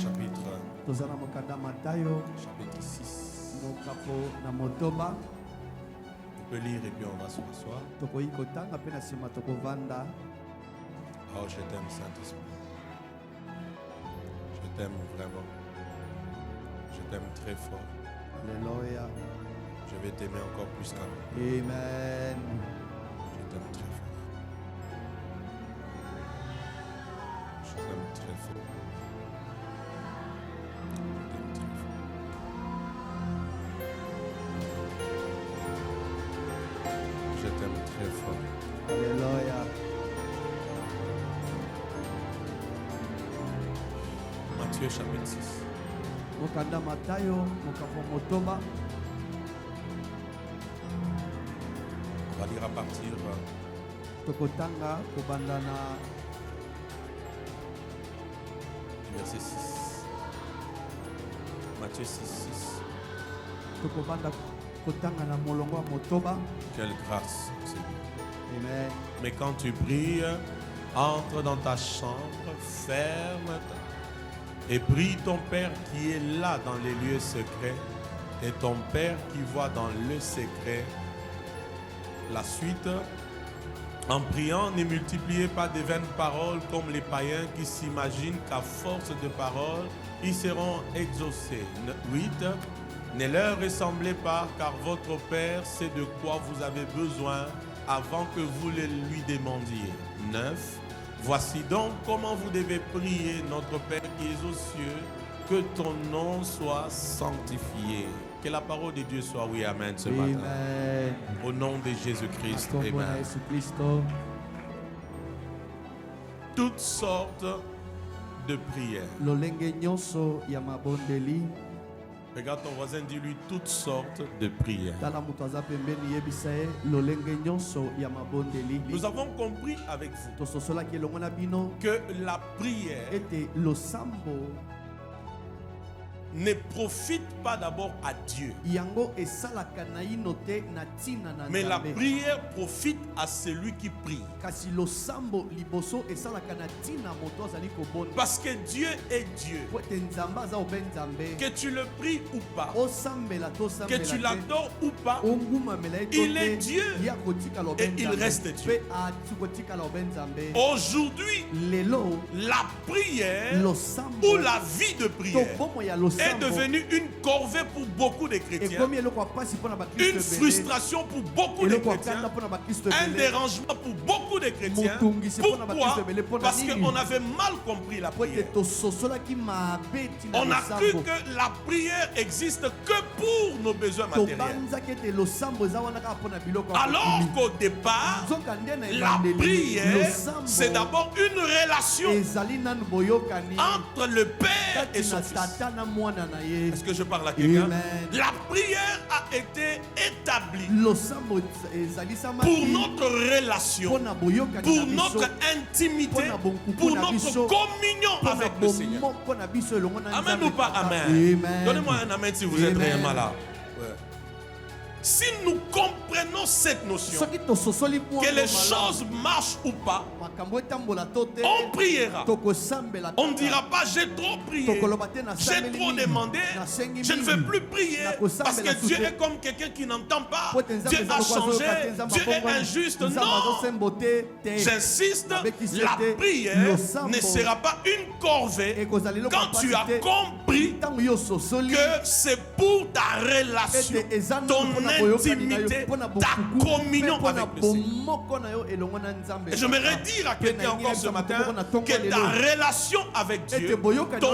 chapitre tozala mokanda Matayo chapitre 6. mokapo na motoba. On peut lire et puis on va s'asseoir. Tokoyi kotanga pe na sima tokovanda. Oh, je t'aime, Saint-Esprit. Je t'aime vraiment. Je t'aime très fort. Alléluia. Je vais t'aimer encore plus qu'avant. Amen. Je t'aime très fort. Je t'aime très fort. Je t'aime très fort. Alléluia. Matthieu chapitre 6. Mokanda Matayo mokapo motoba. On va lire à partir Tokotanga kobandana du verset 6. Matthieu 6, 6. tokobanda kotanga na molongo motoba. Quelle grâce, Seigneur. Amen. Mais quand tu pries, entre dans ta chambre, ferme-ta et prie ton Père qui est là dans les lieux secrets, et ton Père qui voit dans le secret. La suite, en priant, ne multipliez pas de vaines paroles comme les païens qui s'imaginent qu'à force de paroles, ils seront exaucés. 8. Ne leur ressemblez pas, car votre Père sait de quoi vous avez besoin avant que vous le lui demandiez. 9. Voici donc comment vous devez prier, notre Père qui est aux cieux, que ton nom soit sanctifié. Que la parole de Dieu soit oui, amen, ce matin. Amen. Au nom de Jésus-Christ, amen. Toutes sortes de prières. Lolenge nyonso ya mabondeli. Regarde ton voisin, dis-lui toutes sortes de prières. Tala mutu aza pembeni yebisa ye lolenge nyonso ya mabondeli. Nous avons compris avec vous Tososolaki elongo na bino que la prière ete losambo ne profite pas d'abord à Dieu, yango esalaka na ino te na tina na mais la Nzambe. prière profite à celui qui prie. Kasi losambo liboso esalaka na tina moto azali kobonda. Parce que Dieu est Dieu. Po ete Nzambe aza obe Nzambe. Que tu le pries ou pas, Osambela que tosambela tu te. l'adores ou pas, Ongumamela ye to il est te. Dieu Ye akotikala obe et il Nzambe. reste Dieu. Pe akotikala obe Nzambe. Aujourd'hui, Lelo la prière losambo ou la vie de prière tobomo ya est losambo devenue une corvée pour beaucoup de chrétiens, ekomi eloko ya pasi mpona une bakristo ebele. frustration pour beaucoup de Eloko ya chrétiens, kanda mpona bakristo un ebele. dérangement pour beaucoup de chrétiens. Motungisi mpona bakristo Pourquoi? ebele mpona Parce nini? qu'on avait mal compris la Po ete prière. tososolaki mabe ntina On a cru losambo. que la prière existe que pour nos besoins matériels. tobanzaki ete losambo eza wana kaka mpona biloko ya Alors kokili. qu'au départ, nzoka nde na la ebandeli prière, losambo c'est d'abord une relation ezali nanu boyokani entre le Père et kati son na Fils. tata na mwana na ye. Est-ce que je parle à quelqu'un? Amen. La prière a été établie losambo ezalisamaki pour notre relation, mpona boyokani pour na biso, notre intimité, mpona bonkuku pour na notre biso, communion mpona avec le Seigneur. bomoko na biso elongo na Amen Nzambe ou pas Tata. amen? Amen. Donnez-moi un amen si vous êtes Amen. réellement là. Ouais. Si nous comprenons cette notion, soki tososoli que les choses marchent ou pas, makambo etambola to te on priera. tokosambela On ne dira pas j'ai trop prié, tokoloba te j'ai nasambeli trop mingi, demandé, nasengi je ne mingi. veux plus prier parce que Dieu Nakosambela est comme quelqu'un qui n'entend pas. Po ete Nzambe Dieu eza a lokwa azoyoka te, changé, Nzambe Dieu est akongwani. injuste. Nzambe Non, azosembo te. j'insiste, Nabekisi la ete prière losambo ne sera pas une corvée ekozala eloko quand ya tu pasi as te. compris Ntango yo ososoli que c'est pour ta relation, ete eza nanu ton mpona boyokani na yo, intimité, mpona ta bokuku, communion mpe mpona avec le Seigneur. bomoko na yo elongo na Nzambe. Et j'aimerais dire à quelqu'un encore ce matin que ta relation avec Dieu, ton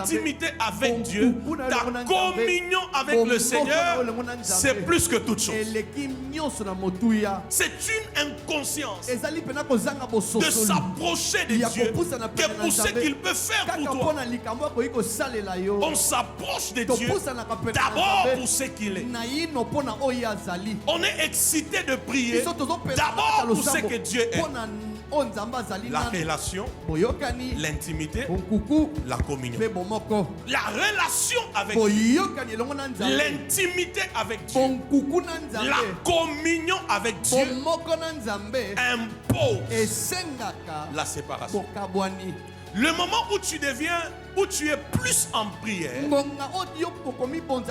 intimité avec Dieu, ta communion avec le Seigneur, c'est plus que toute chose. eleki nyonso na motuya C'est une inconscience ezali mpena kozanga de bososoli s'approcher de ya Dieu kopusana que pene na pour ce Nzambe qu'il peut faire kaka pour toi. mpona likambo akoki kosalela yo On s'approche de Dieu topusanaka pene na d'abord Nzambe pour ce qu'il est. na yino mpona oyo azali On est excité de prier biso tozopesa d'abord pour ce losambo que Dieu est. mpona oyo Nzambe azali La nanu relation, boyokani l'intimité, bonkuku la communion. mpe bomoko La relation avec Dieu, boyokani elongo na Nzambe l'intimité avec Dieu, bonkuku na la Nzambe communion avec Dieu bomoko na Nzambe impose esengaka la séparation. bokabwani. Le moment où tu deviens, où tu es plus en prière,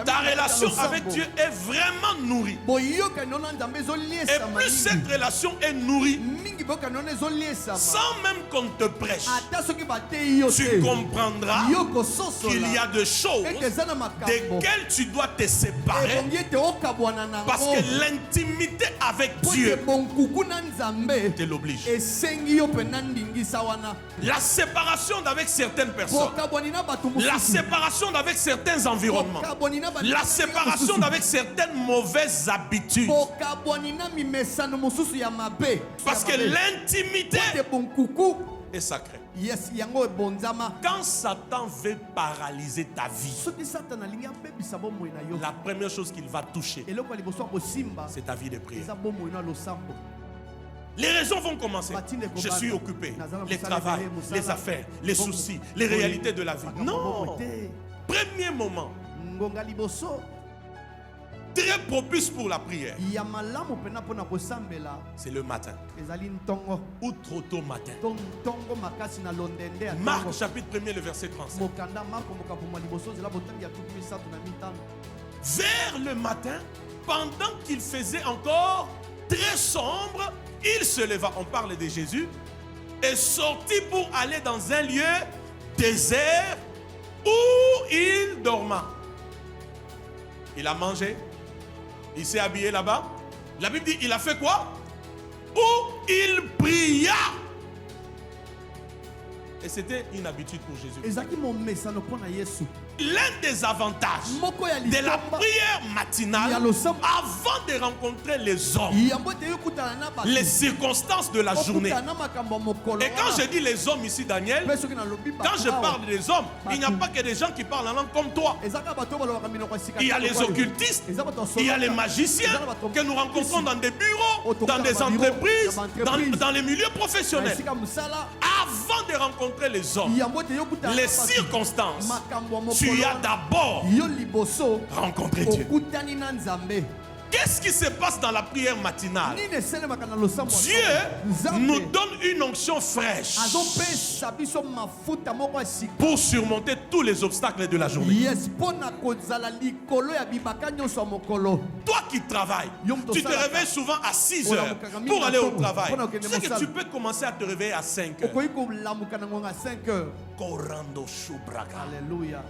ta relation avec Dieu est vraiment nourrie. Et plus cette relation est nourrie, sans même qu'on te prêche, tu comprendras qu'il y a des choses desquelles tu dois te séparer, parce que l'intimité avec Dieu te l'oblige. La séparation d'avec certaines personnes, la séparation d'avec certains environnements, la séparation d'avec certaines mauvaises habitudes, parce que l'intimité est sacrée. Quand Satan veut paralyser ta vie, la première chose qu'il va toucher, c'est ta vie de prière. Les raisons vont commencer. Je suis occupé. Les travail, les affaires, les soucis, les réalités de la vie. Non. Premier moment très propice pour la prière, c'est le matin. Ou trop tôt matin. Marc chapitre 1er, le verset 35. Vers le matin, pendant qu'il faisait encore très sombre, il se leva, on parle de Jésus, et sortit pour aller dans un lieu désert où il dorma. Il a mangé, il s'est habillé là-bas. La Bible dit, il a fait quoi? Où il pria. Et c'était une habitude pour Jésus. L'un des avantages de la prière matinale, avant de rencontrer les hommes, les circonstances de la journée. Et quand je dis les hommes ici, Daniel, quand je parle des hommes, il n'y a pas que des gens qui parlent en langue comme toi. Il y a les occultistes, il y a les magiciens que nous rencontrons dans des bureaux, dans des entreprises, dans les milieux professionnels. Avant de rencontrer les hommes, les circonstances, tu as d'abord rencontré Dieu. Qu'est-ce qui se passe dans la prière matinale? Dieu nous donne une onction fraîche pour surmonter tous les obstacles de la journée. Toi qui travailles, tu te réveilles souvent à 6 heures pour aller au travail. Tu sais que tu peux commencer à te réveiller à 5 heures. Alléluia.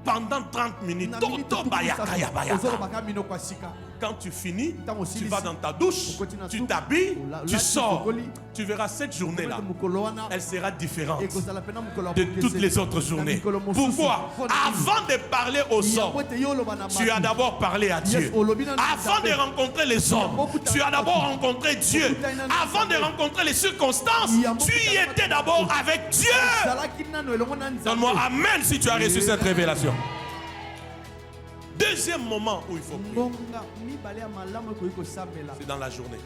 Pendant 30 minutes, quand tu finis, tu vas dans ta douche, tu t'habilles, tu sors. Tu verras cette journée-là, elle sera différente de toutes les autres journées. Pourquoi? Avant de parler aux hommes, tu as d'abord parlé à Dieu. Avant de rencontrer les hommes, tu as d'abord rencontré Dieu. Avant de rencontrer les circonstances, tu y étais d'abord avec Dieu. Donne-moi amen si tu as reçu cette révélation. Deuxième moment où il faut prier, c'est dans la journée.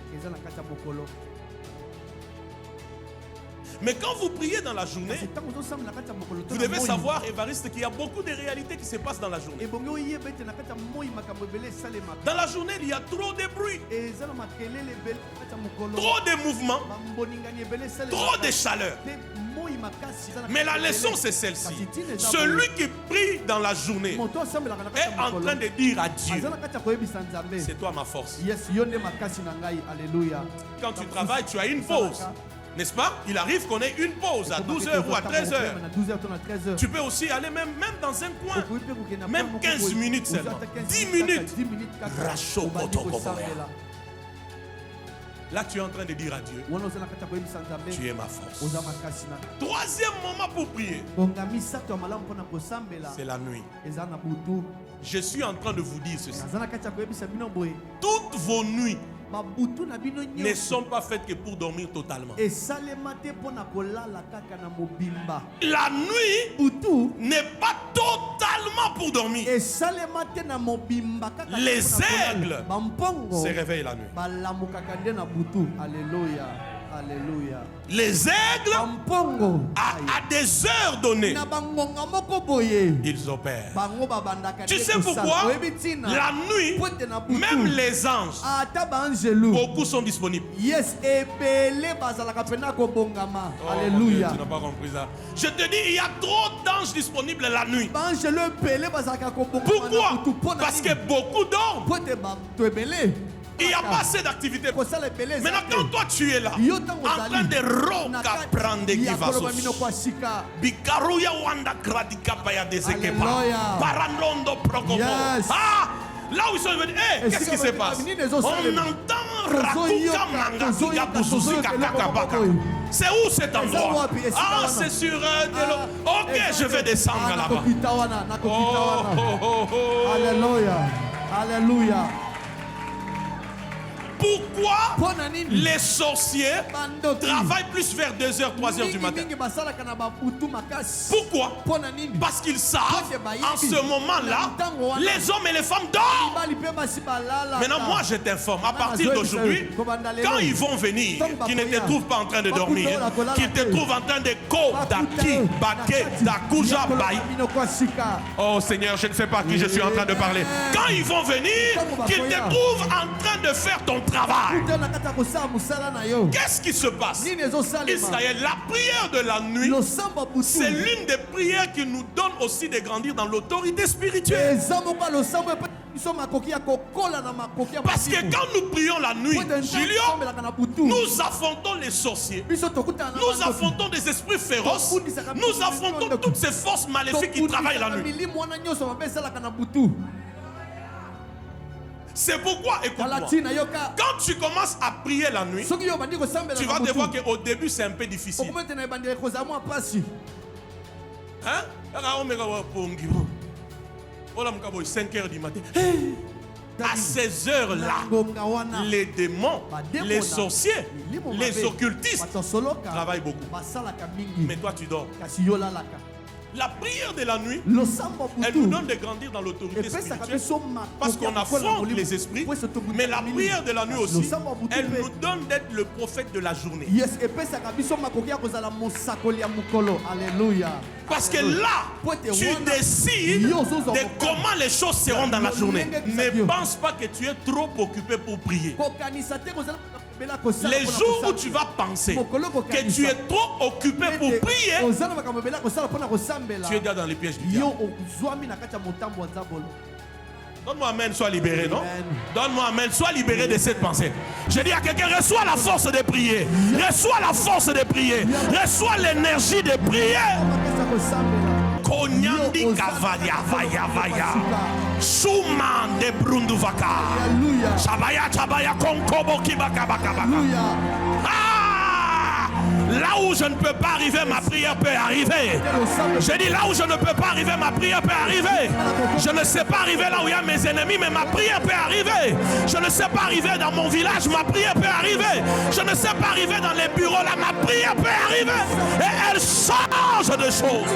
Mais quand vous priez dans la journée, vous devez savoir, Évariste, qu'il y a beaucoup de réalités qui se passent dans la journée. Dans la journée, il y a trop de bruit, trop de mouvements, trop de chaleur. Mais la leçon, c'est celle-ci. Celui qui prie dans la journée est en train de dire à Dieu, c'est toi ma force. Quand tu travailles, tu as une pause. N'est-ce pas? Il arrive qu'on ait une pause à 12h ou à 13h. Tu peux aussi aller même dans un coin. Même 15 minutes seulement. 10 minutes. Là, tu es en train de dire à Dieu, tu es ma force. Troisième moment pour prier, c'est la nuit. Je suis en train de vous dire ceci. Toutes vos nuits ne sont pas faites que pour dormir totalement. La nuit n'est pas totalement pour dormir. Les aigles se réveillent la nuit. Alléluia. Alléluia. Les aigles, Bampongo. à des heures données, Na bangonga moko boye. ils opèrent. Bango babandaka Tu te sais kosala. pourquoi? Oyebi ntina. La nuit, Pote na butu. même les anges, Ata bangelou. beaucoup sont disponibles. Yes, ebele bazalaka pena kobongama. Oh, mon Dieu, Alléluia. tu n'as pas compris ça. Je te dis, il y a trop d'anges disponibles la nuit. Bangelou ebele bazalaka kobongama. Pourquoi? Parce que beaucoup dorment. Pote bato ebele. Il n'y a pas assez d'activité. Kosala ebele. Maintenant, quand toi tu es là, Yo tango en train de roca prendre qui va shika. Bikaruya wanda gradika paya desekepa. Alléluia. Paranondo prokomo. Yes. Ah, là où ils sont venus, Et qu'est-ce si qui se on passe? va On venir, entend Rakuka Manga Buzuzuka Kakabaka. C'est où cet endroit? Ah, c'est sur ok, je vais descendre là-bas. Oh, oh, oh, oh. Alléluia. Alléluia. Pourquoi les sorciers travaillent plus vers 2h, 3h du matin? Pourquoi? Parce qu'ils savent en ce moment-là, les hommes et les femmes dorment. Maintenant, moi je t'informe, à partir d'aujourd'hui, quand ils vont venir, qu'ils ne te trouvent pas en train de dormir, qu'ils te trouvent en train de Kodaki, Baké, Dakuja, Baï. Oh Seigneur, je ne sais pas à qui je suis en train de parler. Quand ils vont venir, qu'ils te trouvent en train de faire ton travail. Qu'est-ce qui se passe? Israël, la prière de la nuit, c'est l'une des prières qui nous donne aussi de grandir dans l'autorité spirituelle. Parce que quand nous prions la nuit, Julien, nous affrontons les sorciers, nous affrontons des esprits féroces, nous affrontons toutes ces forces maléfiques qui travaillent la nuit. C'est pourquoi, écoute-moi, quand tu commences à prier la nuit, tu vas te voir qu'au début c'est un peu difficile. Hein? 5h du matin. À ces heures-là, les démons, les sorciers, les occultistes travaillent beaucoup. Mais toi tu dors. La prière de la nuit, elle nous donne de grandir dans l'autorité spirituelle parce qu'on affronte les esprits. Mais la prière de la nuit aussi, elle nous donne d'être le prophète de la journée. Parce que là, tu décides de comment les choses seront dans la journée. Ne pense pas que tu es trop occupé pour prier. Les jours où tu vas penser que tu es trop occupé pour prier, tu es déjà dans les pièges du diable. Donne-moi amen, sois libéré, non? Donne-moi amen, sois libéré de cette pensée. Je dis à quelqu'un, reçois la force de prier. Reçois la force de prier. Reçois l'énergie de prier. Konyandi kavaya vaya vaya. Suman de Brunduvaka. Chabaya chabaya konkobo kibaka baka baka. Là où je ne peux pas arriver, ma prière peut arriver. Je dis là où je ne peux pas arriver, ma prière peut arriver. Je ne sais pas arriver là où il y a mes ennemis, mais ma prière peut arriver. Je ne sais pas arriver dans mon village, ma prière peut arriver. Je ne sais pas arriver dans les bureaux, là, ma prière peut arriver. Et elle change de choses.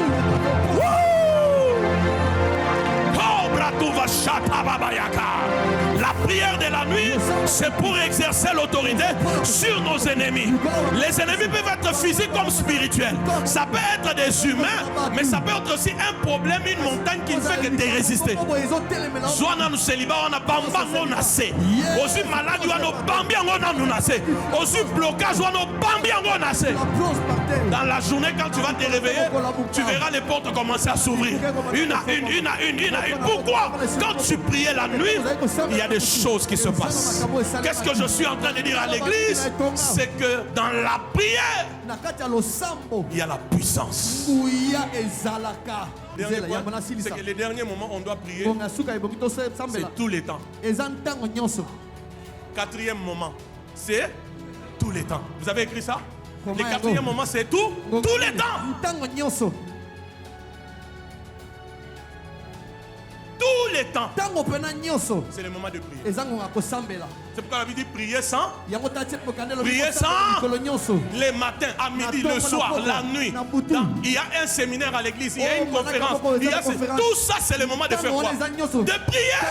La prière de la nuit, c'est pour exercer l'autorité sur nos ennemis. Les ennemis peuvent être physiques comme spirituels. Ça peut être des humains, mais ça peut être aussi un problème, une montagne qui ne fait que te résister. Zoana nous célibat, on a bamba, on a assez. Aussi malade, on a bambi, on a assez. Aussi blocage, on a bambi, on a assez. Dans la journée, quand tu vas te réveiller, tu verras les portes commencer à s'ouvrir. Une à une. Pourquoi? Quand tu priais la nuit, il y a des choses qui se passent. Qu'est-ce que je suis en train de dire à l'église? C'est que dans la prière, il y a la puissance. C'est que les derniers moments, on doit prier. C'est tous les temps. Quatrième moment, c'est tous les temps. Vous avez écrit ça? Le quatrième moment, c'est tous les temps. Tous les temps. C'est le moment de prier. C'est pourquoi la Bible dit prier sans. Prier sans. Les matins, à midi, le soir, la nuit. Il y a un séminaire à l'église, il y a une conférence. Tout ça, c'est le moment de faire quoi? De prier.